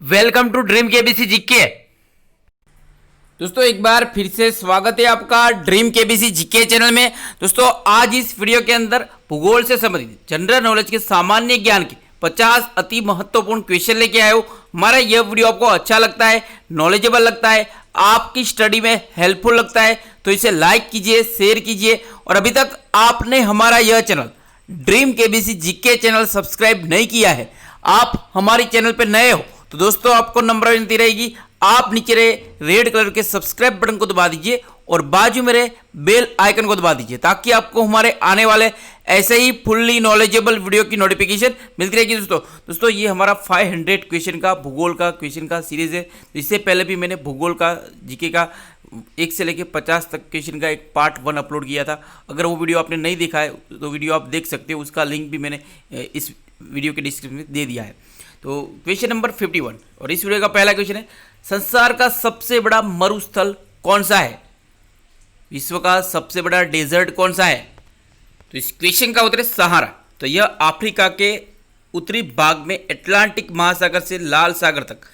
Welcome to dream KBC GK. दोस्तों एक बार फिर से स्वागत है आपका ड्रीम केबीसी जीके चैनल में। दोस्तों आज इस वीडियो के अंदर भूगोल से संबंधित जनरल नॉलेज के सामान्य ज्ञान के 50 अति महत्वपूर्ण क्वेश्चन लेके आए हो। हमारा यह वीडियो आपको अच्छा लगता है, नॉलेजेबल लगता है, आपकी स्टडी में हेल्पफुल लगता है तो इसे लाइक कीजिए, शेयर कीजिए। और अभी तक आपने हमारा यह channel dream KBC GK channel subscribe नहीं किया है, आप हमारे चैनल पर नए हो तो दोस्तों आपको नंबर विनती रहेगी, आप नीचे रहे रेड कलर के सब्सक्राइब बटन को दबा दीजिए और बाजू में रहे बेल आइकन को दबा दीजिए ताकि आपको हमारे आने वाले ऐसे ही फुल्ली नॉलेजेबल वीडियो की नोटिफिकेशन मिलती रहेगी। दोस्तों ये हमारा 500 क्वेश्चन का भूगोल का क्वेश्चन का सीरीज है। इससे पहले भी मैंने भूगोल का जीके का 1 से लेकर 50 तक क्वेश्चन का एक पार्ट 1 अपलोड किया था। अगर वो वीडियो आपने नहीं देखा है तो वीडियो आप देख सकते हो, उसका लिंक भी मैंने इस वीडियो के डिस्क्रिप्शन में दे दिया है। तो क्वेश्चन नंबर 51 और इस वीडियो का पहला क्वेश्चन है, संसार का सबसे बड़ा मरुस्थल कौन सा है? विश्व का सबसे बड़ा डेजर्ट कौन सा है? तो इस क्वेश्चन का उत्तर है सहारा। तो यह अफ्रीका के उत्तरी भाग में अटलांटिक महासागर से लाल सागर तक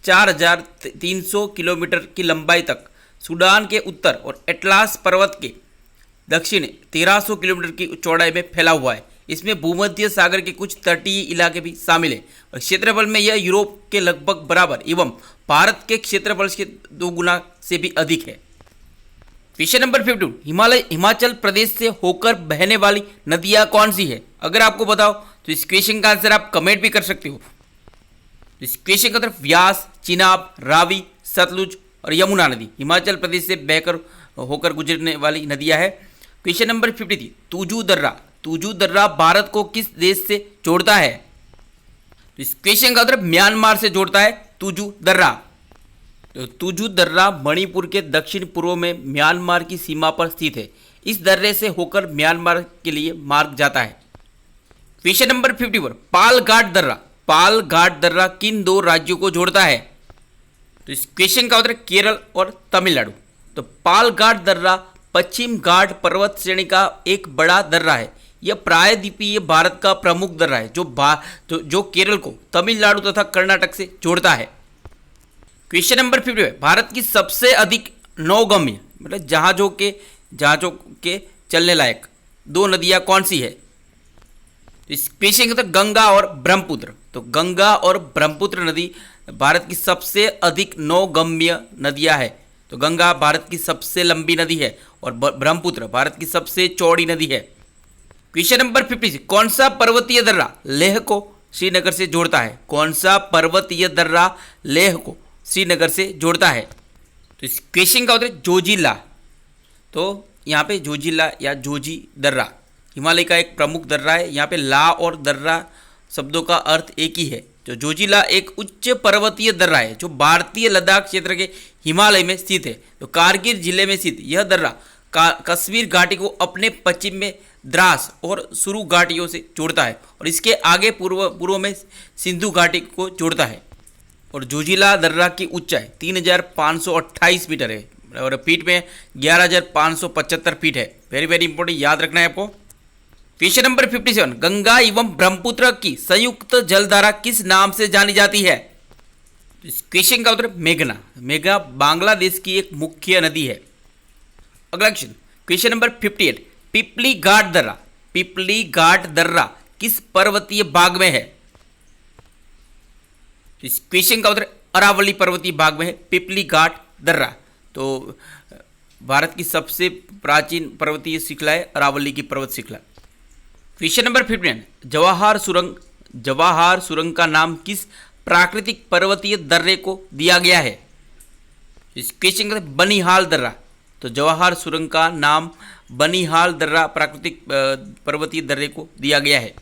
4300 किलोमीटर की लंबाई तक, सूडान के उत्तर और एटलास पर्वत के दक्षिण 1300 किलोमीटर की चौड़ाई में फैला हुआ है। इसमें भूमध्य सागर के कुछ तटीय इलाके भी शामिल हैं और क्षेत्रफल में यह यूरोप के लगभग बराबर एवं भारत के क्षेत्रफल के 2 गुना से भी अधिक है। क्वेश्चन नंबर 52, हिमाचल प्रदेश से होकर बहने वाली नदियां कौन सी है? अगर आपको बताओ तो इस क्वेश्चन का आंसर आप कमेंट भी कर सकते हो। इस क्वेश्चन का तरफ व्यास, चिनाब, रावी, सतलुज और यमुना नदी हिमाचल प्रदेश से बहकर होकर गुजरने वाली नदियां है। क्वेश्चन नंबर 53, तुजू दर्रा भारत को किस देश से जोड़ता है? तो इस क्वेश्चन का उत्तर म्यांमार से जोड़ता है तुजू दर्रा। तो तुजू दर्रा मणिपुर के दक्षिण पूर्व में म्यांमार की सीमा पर स्थित है। इस दर्रे से होकर म्यांमार के लिए मार्ग जाता है। क्वेश्चन नंबर 54, पालघाट दर्रा किन 2 राज्यों को जोड़ता है? तो इस क्वेश्चन का उत्तर केरल और तमिलनाडु। तो पालघाट दर्रा पश्चिम घाट पर्वत श्रेणी का एक बड़ा दर्रा है। यह प्रायद्वीपीय भारत का प्रमुख दर्रा है जो केरल को तमिलनाडु तथा कर्नाटक से जोड़ता है। क्वेश्चन नंबर 55, भारत की सबसे अधिक नौगम्य मतलब जहाजों के चलने लायक 2 नदियां कौन सी है? इस क्वेश्चन का गंगा और ब्रह्मपुत्र। तो गंगा और ब्रह्मपुत्र नदी भारत की सबसे अधिक नौगम्य नदियां है। तो गंगा भारत की सबसे लंबी नदी है और ब्रह्मपुत्र भारत की सबसे चौड़ी नदी है। क्वेश्चन नंबर 56, कौन सा पर्वतीय दर्रा लेह को श्रीनगर से जोड़ता है? कौन सा पर्वतीय दर्रा लेह को श्रीनगर से जोड़ता है? तो इस क्वेश्चन का उत्तर जोजिला। तो यहाँ पे जोजिला या जोजी दर्रा हिमालय का एक प्रमुख दर्रा है। यहाँ पे ला और दर्रा शब्दों का अर्थ एक ही है। जो जोजिला एक उच्च पर्वतीय दर्रा है जो भारतीय लद्दाख क्षेत्र के हिमालय में स्थित है। तो कारगिल जिले में स्थित यह दर्रा कश्मीर घाटी को अपने पश्चिम में द्रास और सुरु घाटियों से जोड़ता है और इसके आगे पूर्व में सिंधु घाटी को जोड़ता है। और जोजिला दर्रा की ऊंचाई 3528 मीटर है और फीट में 11575 फीट है। वेरी वेरी इंपॉर्टेंट, याद रखना है आपको। क्वेश्चन नंबर 57, गंगा एवं ब्रह्मपुत्र की संयुक्त जलधारा किस नाम से जानी जाती है? इस क्वेश्चन का उत्तर मेघना बांग्लादेश की एक मुख्य नदी है। अगला क्वेश्चन नंबर 58, पिपली घाट दर्रा किस पर्वतीय भाग में है? इस क्वेश्चन का उत्तर अरावली पर्वतीय भाग में है पिपली घाट दर्रा। तो भारत की सबसे प्राचीन पर्वतीय श्रृंखला है अरावली की पर्वत श्रृंखला। क्वेश्चन नंबर 59, जवाहर सुरंग का नाम किस प्राकृतिक पर्वतीय दर्रे को दिया गया है? इस क्वेश्चन का बनिहाल दर्रा। तो जवाहर सुरंग का नाम बनिहाल दर्रा प्राकृतिक पर्वतीय दर्रे को दिया गया है।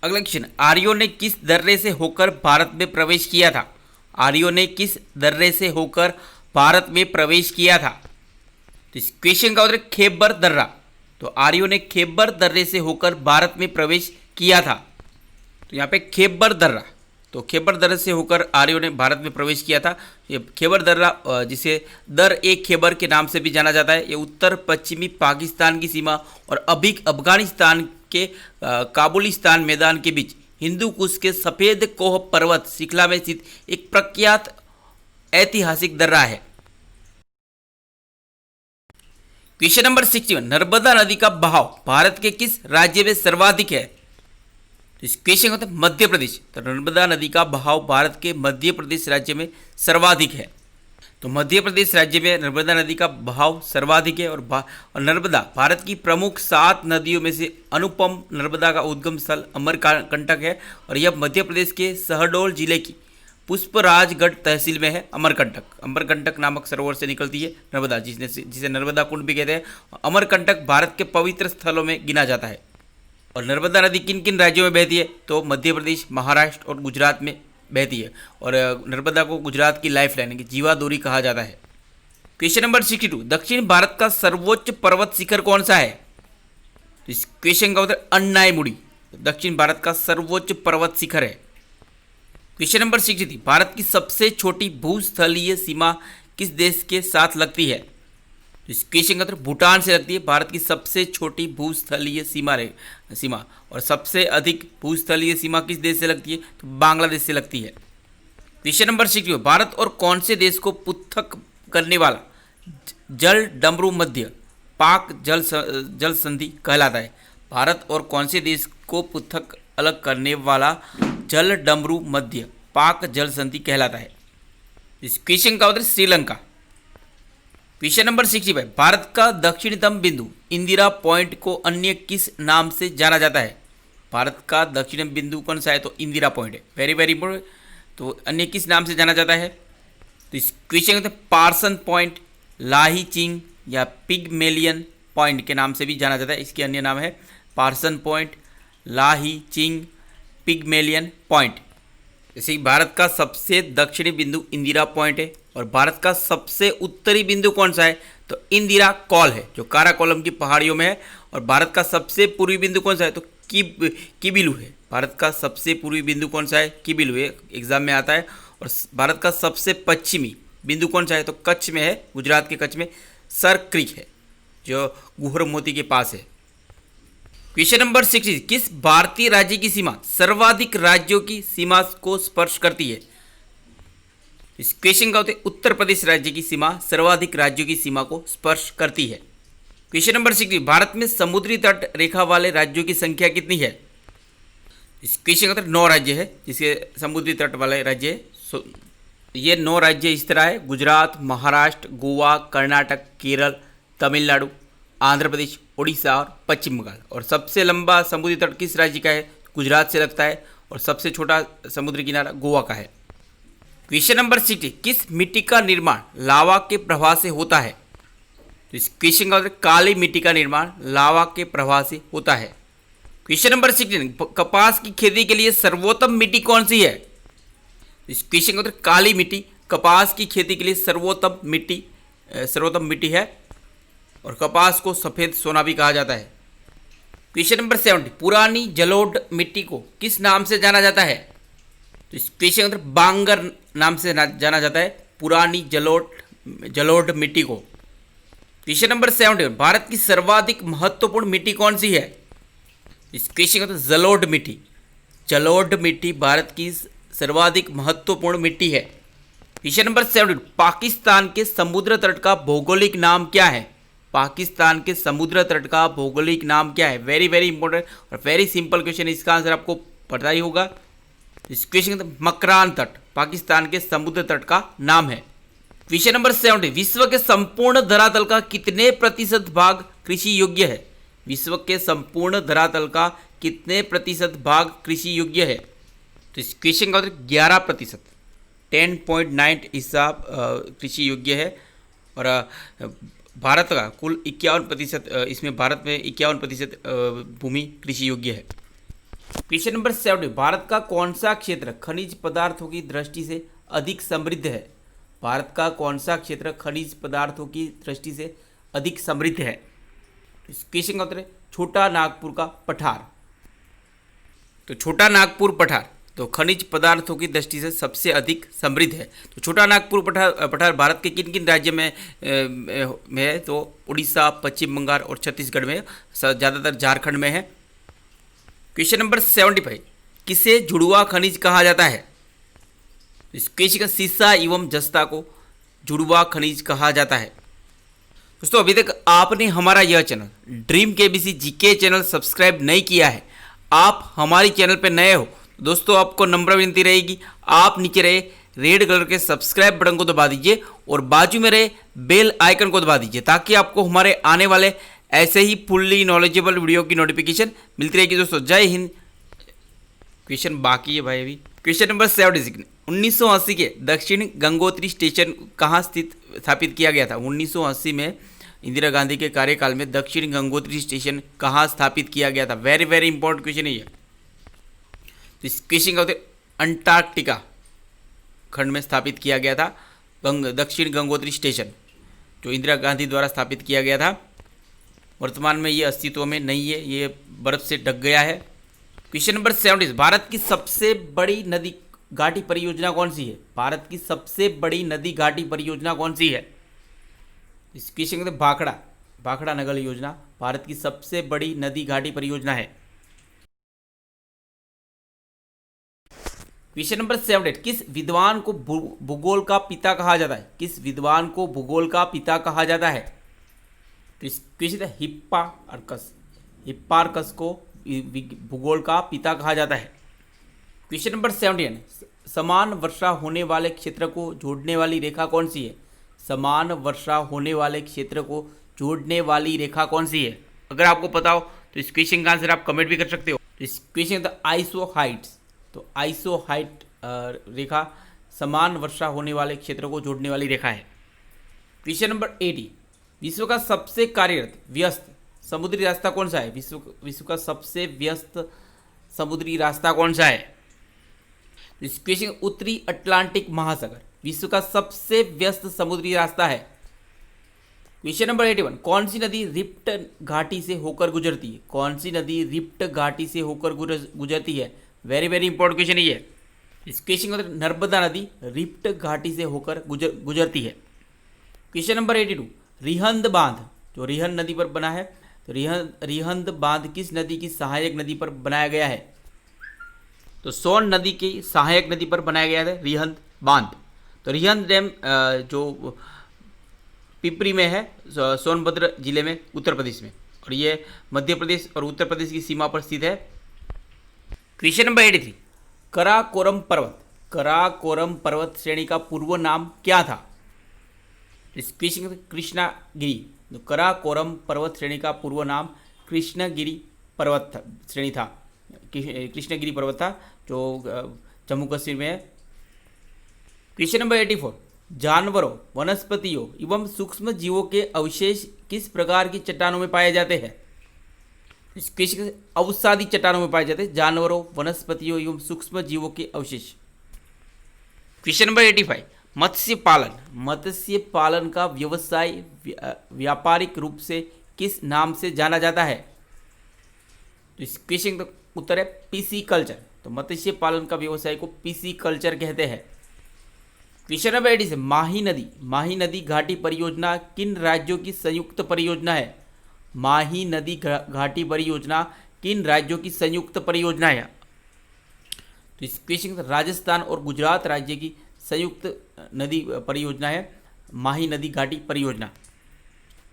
अगला क्वेश्चन, आर्यों ने किस दर्रे से होकर भारत में प्रवेश किया था? आर्यों ने किस दर्रे से होकर भारत में प्रवेश किया था? तो इस क्वेश्चन का उत्तर खैबर दर्रा। तो आर्यों ने खैबर दर्रे से होकर भारत में प्रवेश किया था। तो यहाँ पे खैबर दर्रा, तो खैबर दर्रे से होकर आर्यों ने भारत में प्रवेश किया था। ये खैबर दर्रा जिसे दर-ए-खैबर के नाम से भी जाना जाता है, ये उत्तर पश्चिमी पाकिस्तान की सीमा और अभी अफगानिस्तान के काबुलिस्तान मैदान के बीच हिंदू कुश के सफेद कोह पर्वत श्रृंखला में स्थित एक प्रख्यात ऐतिहासिक दर्रा है। क्वेश्चन नंबर 61, नर्मदा नदी का बहाव भारत के किस राज्य में सर्वाधिक है? तो इस क्वेश्चन होता है मध्य प्रदेश। तो नर्मदा नदी का बहाव भारत के मध्य प्रदेश राज्य में सर्वाधिक है। तो मध्य प्रदेश राज्य में नर्मदा नदी का बहाव सर्वाधिक है। और नर्मदा भारत की प्रमुख 7 नदियों में से अनुपम नर्मदा का उद्गम स्थल अमरकंटक है। और यह मध्य प्रदेश के शहडोल जिले की पुष्पराजगढ़ तहसील में है। अमरकंटक नामक सरोवर से निकलती है नर्मदा, जिसे नर्मदा कुंड भी कहते हैं। अमरकंटक भारत के पवित्र स्थलों में गिना जाता है। और नर्मदा नदी किन किन राज्यों में बहती है? तो मध्य प्रदेश, महाराष्ट्र और गुजरात में बहती है। और नर्मदा को गुजरात की लाइफ लाइन, जीवादोरी कहा जाता है। क्वेश्चन नंबर 62, दक्षिण भारत का सर्वोच्च पर्वत शिखर कौन सा है? इस क्वेश्चन का उत्तर अन्नायमुड़ी दक्षिण भारत का सर्वोच्च पर्वत शिखर है। क्वेश्चन नंबर 63, भारत की सबसे छोटी भूस्थलीय सीमा किस देश के साथ लगती है? इस क्वेश्चन का उत्तर भूटान से लगती है। भारत की सबसे छोटी भूस्थलीय सीमा और सबसे अधिक भूस्थलीय सीमा किस देश से लगती है? तो बांग्लादेश से लगती है। क्वेश्चन नंबर 64, भारत और कौन से देश को पृथक करने वाला जल डमरू मध्य पाक जल संधि कहलाता है? भारत और कौन से देश को पृथक अलग करने वाला जल डमरू मध्य पाक जल संधि कहलाता है? इस क्वेश्चन का उत्तर श्रीलंका। क्वेश्चन नंबर 65, भारत का दक्षिणतम बिंदु इंदिरा पॉइंट को अन्य किस नाम से जाना जाता है? भारत का दक्षिणतम बिंदु कौन सा है? तो इंदिरा पॉइंट है। Very very important. तो अन्य किस नाम से जाना जाता है? तो इस क्वेश्चन का पार्सन पॉइंट, लाही चिंग या पिगमेलियन पॉइंट के नाम से भी जाना जाता है। इसके अन्य नाम है पार्सन पॉइंट, लाही चिंग, पिगमेलियन पॉइंट। जैसे कि भारत का सबसे दक्षिणी बिंदु इंदिरा पॉइंट है। और भारत का सबसे उत्तरी बिंदु कौन सा है? तो इंदिरा कॉल है, जो काराकोलम की पहाड़ियों में है। और भारत का सबसे पूर्वी बिंदु कौन सा है? तो किबिलू है। भारत का सबसे पूर्वी बिंदु कौन सा है? किबिलू है, एग्जाम में आता है। और भारत का सबसे पश्चिमी बिंदु कौन सा है? तो कच्छ में है, गुजरात के कच्छ में सर क्रीक है, जो गुहर मोती के पास है। क्वेश्चन नंबर 60, किस भारतीय राज्य की सीमा सर्वाधिक राज्यों की सीमा को स्पर्श करती है? इस क्वेश्चन का उत्तर उत्तर प्रदेश राज्य की सीमा सर्वाधिक राज्यों की सीमा को स्पर्श करती है। क्वेश्चन नंबर 60, भारत में समुद्री तट रेखा वाले राज्यों की संख्या कितनी है? इस क्वेश्चन का उत्तर 9 राज्य है, जिसके समुद्री तट वाले राज्य है। ये 9 राज्य इस तरह है: गुजरात, महाराष्ट्र, गोवा, कर्नाटक, केरल, तमिलनाडु, आंध्र प्रदेश, उड़ीसा और पश्चिम बंगाल। और सबसे लंबा समुद्री तट किस राज्य का है? गुजरात से लगता है। और सबसे छोटा समुद्री किनारा गोवा का है। क्वेश्चन नंबर 60, किस मिट्टी का निर्माण लावा के प्रवाह से होता है? तो इस क्वेश्चन का उत्तर काली मिट्टी का निर्माण लावा के प्रवाह से होता है। क्वेश्चन नंबर 16, कपास की खेती के लिए सर्वोत्तम मिट्टी कौन सी है? इस क्वेश्चन का उत्तर काली मिट्टी कपास की खेती के लिए सर्वोत्तम मिट्टी है। और कपास को सफ़ेद सोना भी कहा जाता है। क्वेश्चन नंबर 70, पुरानी जलोढ़ मिट्टी को किस नाम से जाना जाता है? तो इस क्वेश्चन का उत्तर बांगर नाम से जाना जाता है, पुरानी जलोढ़ मिट्टी को। क्वेश्चन नंबर 71, भारत की सर्वाधिक महत्वपूर्ण मिट्टी कौन सी है? इस क्वेश्चन का उत्तर जलोढ़ मिट्टी भारत की सर्वाधिक महत्वपूर्ण मिट्टी है। क्वेश्चन नंबर 72, पाकिस्तान के समुद्र तट का भौगोलिक नाम क्या है? पाकिस्तान के समुद्र तट का भौगोलिक नाम क्या है? वेरी वेरी इंपॉर्टेंट और वेरी सिंपल क्वेश्चन, इसका आंसर आपको पता ही होगा। इस क्वेश्चन का मकरान तट पाकिस्तान के समुद्र तट का नाम है। क्वेश्चन नंबर 70, विश्व के संपूर्ण धरातल का कितने प्रतिशत भाग कृषि योग्य है? विश्व के संपूर्ण धरातल का कितने प्रतिशत भाग कृषि योग्य है? तो इस क्वेश्चन का उत्तर 11%, 10.9 हिस्सा कृषि योग्य है। और भारत का कुल 51%, इसमें भारत में 51% भूमि कृषि योग्य है। क्वेश्चन नंबर 70, भारत का कौन सा क्षेत्र खनिज पदार्थों की दृष्टि से अधिक समृद्ध है? भारत का कौन सा क्षेत्र खनिज पदार्थों की दृष्टि से अधिक समृद्ध है? इस क्वेश्चन का उत्तर है छोटा नागपुर का पठार। तो छोटा नागपुर पठार तो खनिज पदार्थों की दृष्टि से सबसे अधिक समृद्ध है। तो छोटा नागपुर पठार भारत के किन किन राज्य में है? तो उड़ीसा, पश्चिम बंगाल और छत्तीसगढ़ में, ज़्यादातर झारखंड में है। क्वेश्चन नंबर 75, किसे जुड़वा खनिज कहा जाता है? इस क्वेश्चन का सीसा एवं जस्ता को जुड़वा खनिज कहा जाता है। दोस्तों अभी तक आपने हमारा यह channel dream KBC GK channel subscribe नहीं किया है, आप हमारी चैनल पर नए हो, दोस्तों आपको नम्र विनती रहेगी, आप नीचे रहे रेड कलर के सब्सक्राइब बटन को दबा दीजिए और बाजू में रहे बेल आइकन को दबा दीजिए ताकि आपको हमारे आने वाले ऐसे ही फुल्ली नॉलेजेबल वीडियो की नोटिफिकेशन मिलती रहेगी। दोस्तों जय हिंद। क्वेश्चन बाकी है भाई अभी। क्वेश्चन नंबर 76, 1980 के दक्षिण गंगोत्री स्टेशन कहाँ स्थापित किया गया था? 1980 में इंदिरा गांधी के कार्यकाल में दक्षिण गंगोत्री स्टेशन कहाँ स्थापित किया गया था? वेरी वेरी इंपॉर्टेंट क्वेश्चन है ये। तो इस क्वेश्चन का उत्तर अंटार्कटिका खंड में स्थापित किया गया था दक्षिण गंगोत्री स्टेशन, जो इंदिरा गांधी द्वारा स्थापित किया गया था। वर्तमान में ये अस्तित्व में नहीं है, ये बर्फ से ढक गया है। क्वेश्चन नंबर 70, भारत की सबसे बड़ी नदी घाटी परियोजना कौन सी है? भारत की सबसे बड़ी नदी घाटी परियोजना कौन सी है? इस क्वेश्चन के भाखड़ा नगर योजना भारत की सबसे बड़ी नदी घाटी परियोजना है। क्वेश्चन नंबर 78, किस विद्वान को भूगोल का पिता कहा जाता है? किस विद्वान को भूगोल का पिता कहा जाता है? तो इस क्वेश्चन हिप्पार्कस को भूगोल का पिता कहा जाता है। क्वेश्चन नंबर 71, समान वर्षा होने वाले क्षेत्र को जोड़ने वाली रेखा कौन सी है? समान वर्षा होने वाले क्षेत्र को जोड़ने वाली रेखा कौन सी है? अगर आपको पता हो तो इस क्वेश्चन का आंसर आप कमेंट भी कर सकते हो। तो इस क्वेश्चन का आइसोहाइट्स, तो आइसोहाइट रेखा समान वर्षा होने वाले क्षेत्र को जोड़ने वाली रेखा है। क्वेश्चन नंबर 80, विश्व का सबसे कार्यरत व्यस्त समुद्री रास्ता कौन सा है? विश्व का सबसे व्यस्त समुद्री रास्ता कौन सा है? इस क्वेश्चन उत्तरी अटलांटिक महासागर विश्व का सबसे व्यस्त समुद्री रास्ता है। क्वेश्चन नंबर 81, कौन सी नदी रिफ्ट घाटी से होकर गुजरती है? कौन सी नदी रिफ्ट घाटी से होकर गुजरती है? वेरी वेरी इंपॉर्टेंट क्वेश्चन है ये। इस क्वेश्चन का नर्मदा नदी रिफ्ट घाटी से होकर गुजरती है। क्वेश्चन नंबर 82, रिहंद बांध जो रिहंद नदी पर बना है, तो रिहंद बांध किस नदी की सहायक नदी पर बनाया गया है? तो सोन नदी की सहायक नदी पर बनाया गया है रिहंद बांध। तो रिहंद डैम जो पिपरी में है, सोनभद्र जिले में, उत्तर प्रदेश में, और ये मध्य प्रदेश और उत्तर प्रदेश की सीमा पर स्थित है। क्वेश्चन नंबर 83, कराकोरम पर्वत श्रेणी का पूर्व नाम क्या था? इस क्वेश्चन कृष्णागिरी, तो कराकोरम पर्वत श्रेणी का पूर्व नाम कृष्णगिरी पर्वत श्रेणी था, कृष्णगिरी पर्वत था, जो जम्मू कश्मीर में है। क्वेश्चन नंबर 84, जानवरों, वनस्पतियों एवं सूक्ष्म जीवों के अवशेष किस प्रकार की चट्टानों में पाए जाते हैं? इस क्वेश्चन अवसादी चट्टानों में पाए जाते हैं जानवरों, वनस्पतियों एवं सूक्ष्म जीवों के अवशेष। क्वेश्चन नंबर 85, मत्स्य पालन का व्यवसाय व्यापारिक रूप से किस नाम से जाना जाता है? तो इस क्वेश्चन का उत्तर है पीसी कल्चर। तो मत्स्य पालन का व्यवसाय को पीसी कल्चर कहते हैं। क्वेश्चन नंबर 86, माही नदी घाटी परियोजना किन राज्यों की संयुक्त परियोजना है? माही नदी घाटी परियोजना किन राज्यों की संयुक्त परियोजना है? तो इस क्वेश्चन राजस्थान और गुजरात राज्य की संयुक्त नदी परियोजना है माही नदी घाटी परियोजना।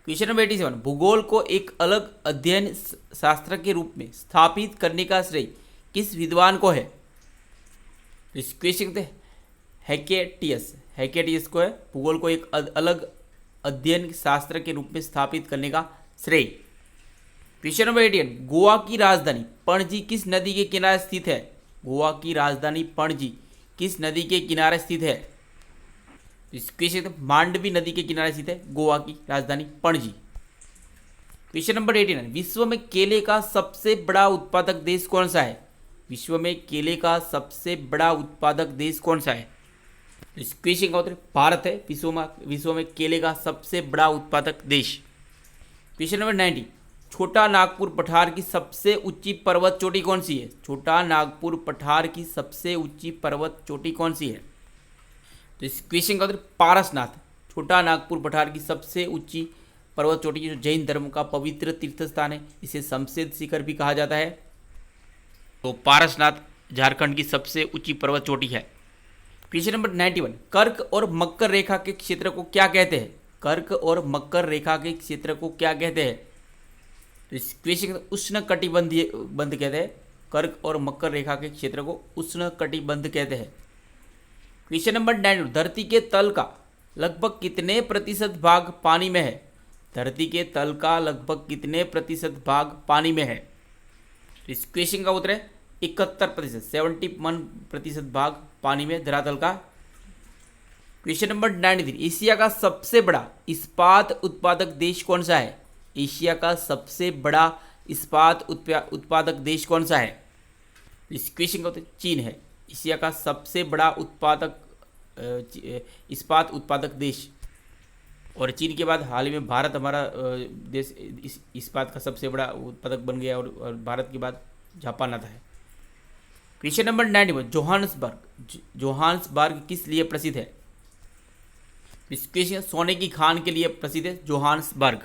क्वेश्चन नंबर 87, भूगोल को एक अलग अध्ययन शास्त्र के रूप में स्थापित करने का श्रेय किस विद्वान को है? इस क्वेश्चन हैकेटियस को है भूगोल को एक अलग अध्ययन शास्त्र के रूप में स्थापित करने का श्रेय। क्वेश्चन नंबर 88, गोवा की राजधानी पणजी किस नदी के किनारे स्थित है? गोवा की राजधानी पणजी किस नदी के किनारे स्थित है? इस क्वेश्चन मांडवी नदी के किनारे स्थित है गोवा की राजधानी पणजी। क्वेश्चन नंबर 89, विश्व में केले का सबसे बड़ा उत्पादक देश कौन सा है? विश्व में केले का सबसे बड़ा उत्पादक देश कौन सा है? इस क्वेश्चन का उत्तर भारत है विश्व में केले का सबसे बड़ा उत्पादक देश। क्वेश्चन नंबर 90, छोटा नागपुर पठार की सबसे ऊंची पर्वत चोटी कौन सी है? छोटा नागपुर पठार की सबसे ऊंची पर्वत चोटी कौन सी है? तो इस क्वेश्चन का उत्तर पारसनाथ। छोटा नागपुर पठार की सबसे ऊंची पर्वत चोटी जो जैन धर्म का पवित्र तीर्थ स्थान है, इसे शमशेद शिखर भी कहा जाता है। तो पारसनाथ झारखंड की सबसे ऊंची पर्वत चोटी है? क्वेश्चन नंबर 91, कर्क और मकर रेखा के क्षेत्र को क्या कहते हैं? कर्क और मकर रेखा के क्षेत्र को क्या कहते हैं? तो इस क्वेश्चन उष्ण कटिबंधीय बंध कहते हैं। कर्क और मकर रेखा के क्षेत्र को उष्ण कटिबंध कहते हैं। क्वेश्चन नंबर 92, धरती के तल का लगभग कितने प्रतिशत भाग पानी में है? धरती के तल का लगभग कितने प्रतिशत भाग पानी में है? इस क्वेश्चन का उत्तर है 71%, 71% भाग पानी में धरातल का। क्वेश्चन नंबर 93, एशिया का सबसे बड़ा इस्पात उत्पादक देश कौन सा है? एशिया का सबसे बड़ा इस्पात उत्पादक देश कौन सा है? इस क्वेश्चन का उत्तर चीन है। एशिया का सबसे बड़ा इस्पात उत्पादक देश। और चीन के बाद हाल ही में भारत हमारा देश इस्पात का सबसे बड़ा उत्पादक बन गया, और भारत के बाद जापान आता है। क्वेश्चन नंबर 91, जोहान्सबर्ग किस लिए प्रसिद्ध है? इस क्वेश्चन सोने की खान के लिए प्रसिद्ध है जोहान्सबर्ग।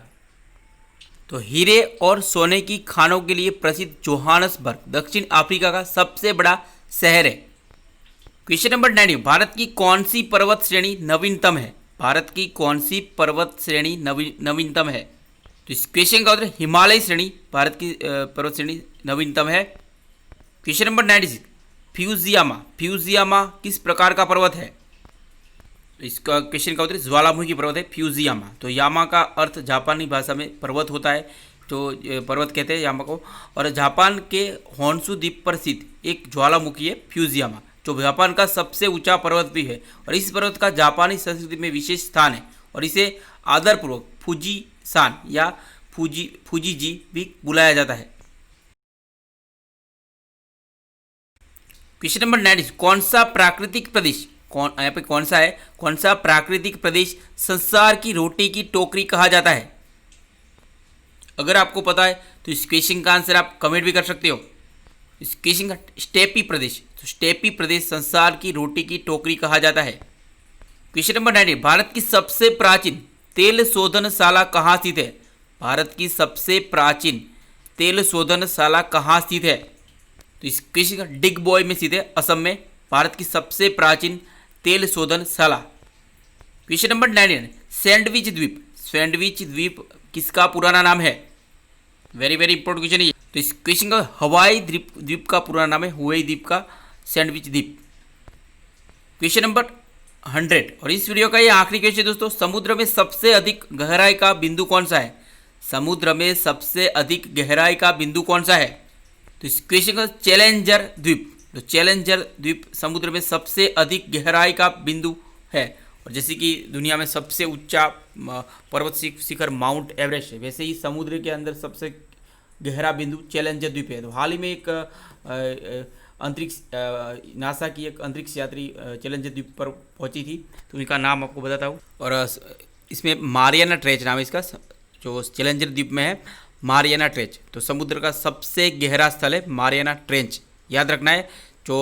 तो हीरे और सोने की खानों के लिए प्रसिद्ध जोहान्सबर्ग दक्षिण अफ्रीका का सबसे बड़ा शहर है। क्वेश्चन नंबर 90, भारत की कौन सी पर्वत श्रेणी नवीनतम है? भारत की कौन सी पर्वत श्रेणी नवीनतम है? तो इस क्वेश्चन का उत्तर हिमालय श्रेणी भारत की पर्वत श्रेणी नवीनतम है। क्वेश्चन नंबर 96, फ्यूजियामा किस प्रकार का पर्वत है? इसका क्वेश्चन का उत्तर ज्वालामुखी पर्वत है फ्यूजियामा। तो यामा का अर्थ जापानी भाषा में पर्वत होता है, तो पर्वत कहते हैं यामा को। और जापान के होन्शु द्वीप पर स्थित एक ज्वालामुखी है फ्यूजियामा, जो जापान का सबसे ऊंचा पर्वत भी है। और इस पर्वत का जापानी संस्कृति में विशेष स्थान है, और इसे आदरपूर्वक फूजी सान या फूजी जी भी बुलाया जाता है। क्वेश्चन नंबर 90, कौन सा प्राकृतिक प्रदेश यहाँ पे कौन सा प्राकृतिक प्रदेश संसार की रोटी की टोकरी कहा जाता है? अगर आपको पता है तो इस क्वेश्चन का आंसर आप कमेंट भी कर सकते हो। इस क्वेश्चन का स्टेपी प्रदेश, तो स्टेपी प्रदेश संसार की रोटी की टोकरी कहा जाता है। क्वेश्चन नंबर 90, भारत की सबसे प्राचीन तेल शोधनशाला कहाँ स्थित है? भारत की सबसे प्राचीन तेल शोधनशाला कहाँ स्थित है? तो इस क्वेश्चन का डिगबोय में स्थित है, असम में भारत की सबसे प्राचीन तेल शोधनशाला। क्वेश्चन नंबर 99, सैंडविच द्वीप किसका पुराना नाम है? वेरी इंपॉर्टेंट क्वेश्चन है। तो इस क्वेश्चन का हवाई द्वीप का पुराना नाम है हुई द्वीप का सैंडविच द्वीप। क्वेश्चन नंबर 100, और इस वीडियो का ये आखिरी क्वेश्चन दोस्तों, समुद्र में सबसे अधिक गहराई का बिंदु कौन सा है? समुद्र में सबसे अधिक गहराई का बिंदु कौन सा है? तो इस क्वेश्चन का चैलेंजर द्वीप। तो चैलेंजर द्वीप समुद्र में सबसे अधिक गहराई का बिंदु है। और जैसे कि दुनिया में सबसे ऊंचा पर्वत शिखर माउंट एवरेस्ट है, वैसे ही समुद्र के अंदर सबसे गहरा बिंदु चैलेंजर द्वीप है। तो हाल ही में एक अंतरिक्ष नासा की एक अंतरिक्ष यात्री चैलेंजर द्वीप पर पहुंची थी, तो उनका नाम आपको बताता हूँ। और इसमें मारियाना ट्रेंच नाम है इसका, जो चैलेंजर द्वीप में है मारियाना ट्रेंच। तो समुद्र का सबसे गहरा स्थल है मारियाना ट्रेंच, याद रखना है। जो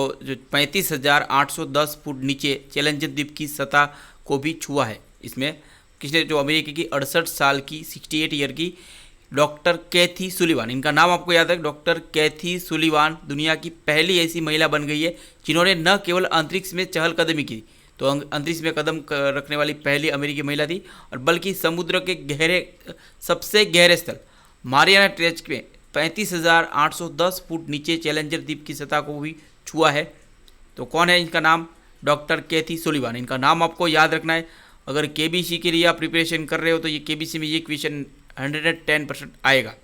35,810 फुट नीचे चैलेंजर द्वीप की सतह को भी छुआ है। इसमें किसने? जो अमेरिका की 68 साल की 68 ईयर की डॉक्टर कैथी सुलिवान, इनका नाम आपको याद है। डॉक्टर कैथी सुलिवान दुनिया की पहली ऐसी महिला बन गई है जिन्होंने न केवल अंतरिक्ष में चहलकदमी की, तो अंतरिक्ष में कदम रखने वाली पहली अमेरिकी महिला थी, और बल्कि समुद्र के सबसे गहरे स्थल मारियाना ट्रेंच में 35,810 फुट नीचे चैलेंजर द्वीप की सतह को भी छुआ है। तो कौन है इनका नाम? डॉक्टर कैथी सुलिवान। इनका नाम आपको याद रखना है। अगर केबीसी के लिए आप प्रिपरेशन कर रहे हो तो ये केबीसी में ये क्वेश्चन 110% आएगा।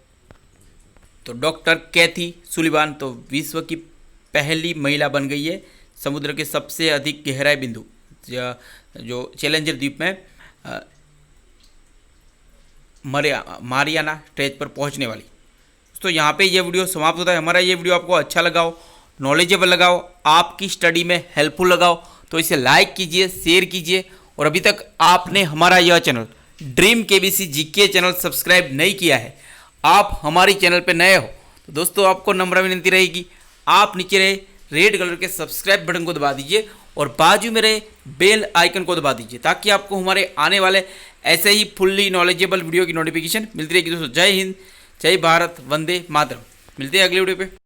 तो डॉक्टर कैथी सुलिवान तो विश्व की पहली महिला बन गई है समुद्र के सबसे अधिक गहराई बिंदु जो चैलेंजर द्वीप में मारियाना ट्रेंच पर पहुंचने वाली। तो यहाँ पे ये वीडियो समाप्त होता है। हमारा ये वीडियो आपको अच्छा लगा हो, नॉलेजेबल लगा हो, आपकी स्टडी में हेल्पफुल लगा हो, तो इसे लाइक कीजिए, शेयर कीजिए। और अभी तक आपने हमारा यह channel dream KBC GK channel subscribe नहीं किया है, आप हमारी चैनल पे नए हो, तो दोस्तों आपको नम्र विनती रहेगी, आप नीचे रहे रेड कलर के सब्सक्राइब बटन को दबा दीजिए और बाजू में रहे बेल आइकन को दबा दीजिए, ताकि आपको हमारे आने वाले ऐसे ही फुल्ली नॉलेजेबल वीडियो की नोटिफिकेशन मिलती रहेगी। दोस्तों जय हिंद, जय भारत, वंदे मातरम। मिलते हैं अगले वीडियो पे।